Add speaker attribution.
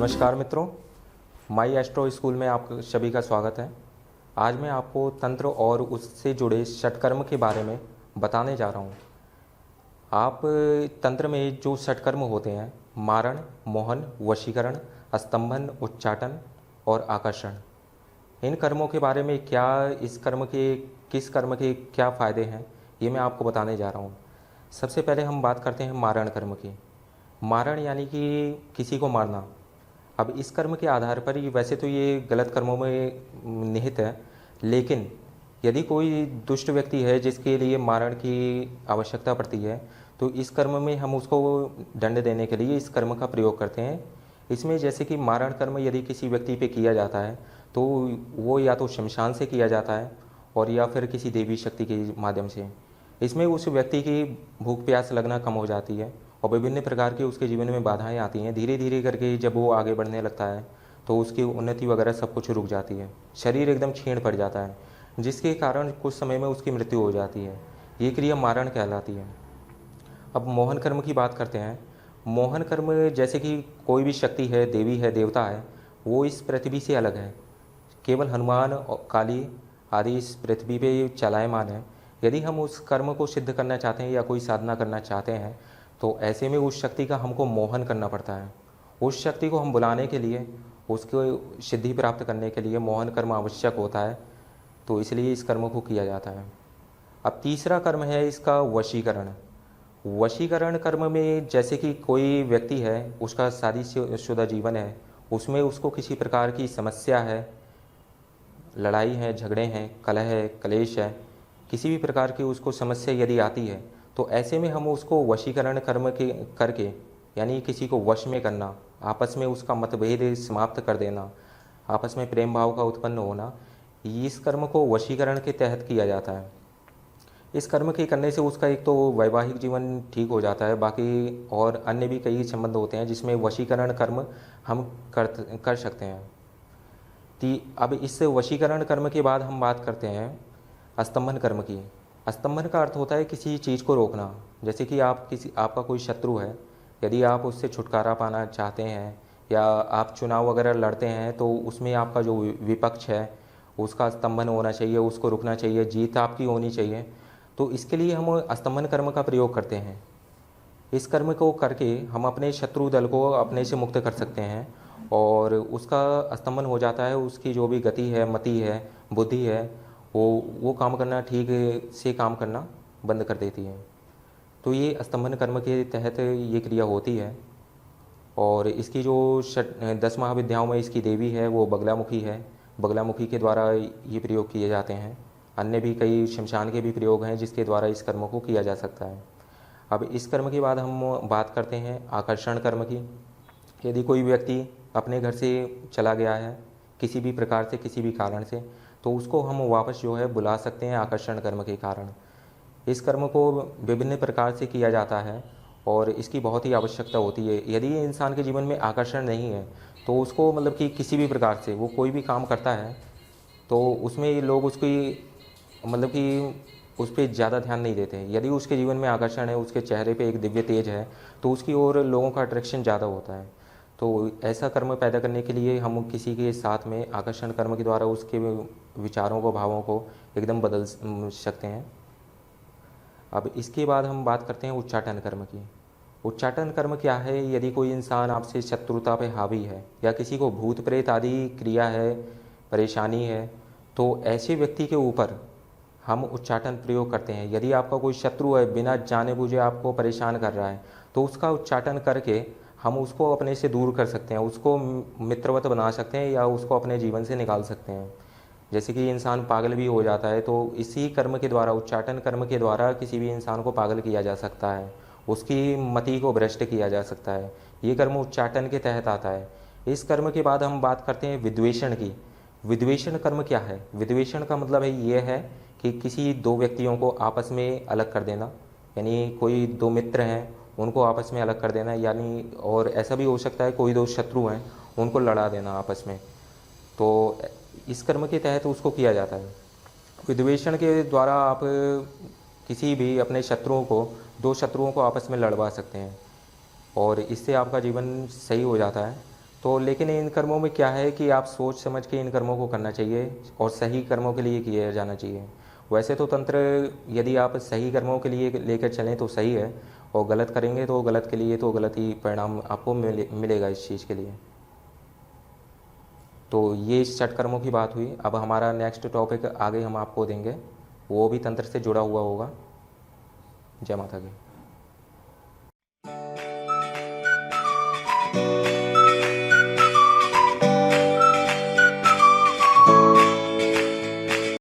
Speaker 1: नमस्कार मित्रों, माई astro school में आप सभी का स्वागत है। आज मैं आपको तंत्र और उससे जुड़े षटकर्म के बारे में बताने जा रहा हूँ। आप तंत्र में जो षटकर्म होते हैं, मारण, मोहन, वशीकरण, स्तंभन, उच्चाटन और आकर्षण, इन कर्मों के बारे में किस कर्म के क्या फ़ायदे हैं, ये मैं आपको बताने जा रहा हूँ। सबसे पहले हम बात करते हैं मारण कर्म की। मारण यानी कि किसी को मारना। अब इस कर्म के आधार पर वैसे तो ये गलत कर्मों में निहित है, लेकिन यदि कोई दुष्ट व्यक्ति है जिसके लिए मारण की आवश्यकता पड़ती है, तो इस कर्म में हम उसको दंड देने के लिए इस कर्म का प्रयोग करते हैं। इसमें जैसे कि मारण कर्म यदि किसी व्यक्ति पे किया जाता है तो वो या तो शमशान से किया जाता है और या फिर किसी देवी शक्ति के माध्यम से। इसमें उस व्यक्ति की भूख प्यास लगना कम हो जाती है और विभिन्न प्रकार की उसके जीवन में बाधाएं आती हैं। धीरे धीरे करके जब वो आगे बढ़ने लगता है तो उसकी उन्नति वगैरह सब कुछ रुक जाती है, शरीर एकदम क्षीण पड़ जाता है, जिसके कारण कुछ समय में उसकी मृत्यु हो जाती है। ये क्रिया मारण कहलाती है। अब मोहन कर्म की बात करते हैं। मोहन कर्म जैसे कि कोई भी शक्ति है, देवी है, देवता है, वो इस पृथ्वी से अलग है। केवल हनुमान और काली आदि इस पृथ्वी पे चलायमान है। यदि हम उस कर्म को सिद्ध करना चाहते हैं या कोई साधना करना चाहते हैं तो ऐसे में उस शक्ति का हमको मोहन करना पड़ता है। उस शक्ति को हम बुलाने के लिए, उसको सिद्धि प्राप्त करने के लिए मोहन कर्म आवश्यक होता है, तो इसलिए इस कर्म को किया जाता है। अब तीसरा कर्म है इसका वशीकरण। वशीकरण कर्म में जैसे कि कोई व्यक्ति है, उसका शादीशुदा जीवन है, उसमें उसको किसी प्रकार की समस्या है, लड़ाई है, झगड़े हैं, कलह है, क्लेश है, किसी भी प्रकार की उसको समस्या यदि आती है तो ऐसे में हम उसको वशीकरण कर्म के करके, यानी किसी को वश में करना, आपस में उसका मतभेद समाप्त कर देना, आपस में प्रेम भाव का उत्पन्न होना, इस कर्म को वशीकरण के तहत किया जाता है। इस कर्म के करने से उसका एक तो वैवाहिक जीवन ठीक हो जाता है, बाकी और अन्य भी कई संबंध होते हैं जिसमें वशीकरण कर्म हम कर सकते हैं। अब इस वशीकरण कर्म के बाद हम बात करते हैं स्तंभन कर्म की। स्तंभन का अर्थ होता है किसी चीज़ को रोकना। जैसे कि आपका कोई शत्रु है, यदि आप उससे छुटकारा पाना चाहते हैं या आप चुनाव वगैरह लड़ते हैं तो उसमें आपका जो विपक्ष है उसका स्तंभन होना चाहिए, उसको रुकना चाहिए, जीत आपकी होनी चाहिए। तो इसके लिए हम स्तंभन कर्म का प्रयोग करते हैं। इस कर्म को करके हम अपने शत्रु दल को अपने से मुक्त कर सकते हैं और उसका स्तंभन हो जाता है। उसकी जो भी गति है, मति है, बुद्धि है, वो काम करना, ठीक से काम करना बंद कर देती है। तो ये स्तंभन कर्म के तहत ये क्रिया होती है। और इसकी जो 10 महाविद्याओं में इसकी देवी है वो बगलामुखी है। बगलामुखी के द्वारा ये प्रयोग किए जाते हैं। अन्य भी कई शमशान के भी प्रयोग हैं जिसके द्वारा इस कर्म को किया जा सकता है। अब इस कर्म के बाद हम बात करते हैं आकर्षण कर्म की। यदि कोई व्यक्ति अपने घर से चला गया है किसी भी प्रकार से, किसी भी कारण से, तो उसको हम वापस जो है बुला सकते हैं आकर्षण कर्म के कारण। इस कर्म को विभिन्न प्रकार से किया जाता है और इसकी बहुत ही आवश्यकता होती है। यदि इंसान के जीवन में आकर्षण नहीं है तो उसको मतलब कि किसी भी प्रकार से वो कोई भी काम करता है तो उसमें लोग उसकी मतलब कि उस पर ज़्यादा ध्यान नहीं देते हैं। यदि उसके जीवन में आकर्षण है, उसके चेहरे पे एक दिव्य तेज है, तो उसकी ओर लोगों का अट्रैक्शन ज़्यादा होता है। तो ऐसा कर्म पैदा करने के लिए हम किसी के साथ में आकर्षण कर्म के द्वारा उसके विचारों को, भावों को एकदम बदल सकते हैं। अब इसके बाद हम बात करते हैं उच्चाटन कर्म की। उच्चाटन कर्म क्या है? यदि कोई इंसान आपसे शत्रुता पे हावी है या किसी को भूत प्रेत आदि क्रिया है, परेशानी है, तो ऐसे व्यक्ति के ऊपर हम उच्चाटन प्रयोग करते हैं। यदि आपका कोई शत्रु है, बिना जाने बूझे आपको परेशान कर रहा है, तो उसका उच्चाटन करके हम उसको अपने से दूर कर सकते हैं, उसको मित्रवत बना सकते हैं या उसको अपने जीवन से निकाल सकते हैं। जैसे कि इंसान पागल भी हो जाता है तो इसी कर्म के द्वारा, उच्चाटन कर्म के द्वारा किसी भी इंसान को पागल किया जा सकता है, उसकी मति को भ्रष्ट किया जा सकता है। ये कर्म उच्चाटन के तहत आता है। इस कर्म के बाद हम बात करते हैं विद्वेषण की। विद्वेषण कर्म क्या है? विद्वेषण का मतलब है ये है कि किसी दो व्यक्तियों को आपस में अलग कर देना, यानी कोई दो मित्र हैं उनको आपस में अलग कर देना, यानी और ऐसा भी हो सकता है कोई दो शत्रु हैं उनको लड़ा देना आपस में। तो इस कर्म के तहत उसको किया जाता है। विद्वेषण के द्वारा आप किसी भी अपने शत्रुओं को, दो शत्रुओं को आपस में लड़वा सकते हैं और इससे आपका जीवन सही हो जाता है। तो लेकिन इन कर्मों में क्या है कि आप सोच समझ के इन कर्मों को करना चाहिए और सही कर्मों के लिए किया जाना चाहिए। वैसे तो तंत्र यदि आप सही कर्मों के लिए लेकर चलें तो सही है, और गलत करेंगे तो गलत के लिए तो गलत ही परिणाम आपको मिलेगा इस चीज़ के लिए। तो ये षट कर्मों की बात हुई। अब हमारा नेक्स्ट टॉपिक आगे हम आपको देंगे, वो भी तंत्र से जुड़ा हुआ होगा। जय माता की।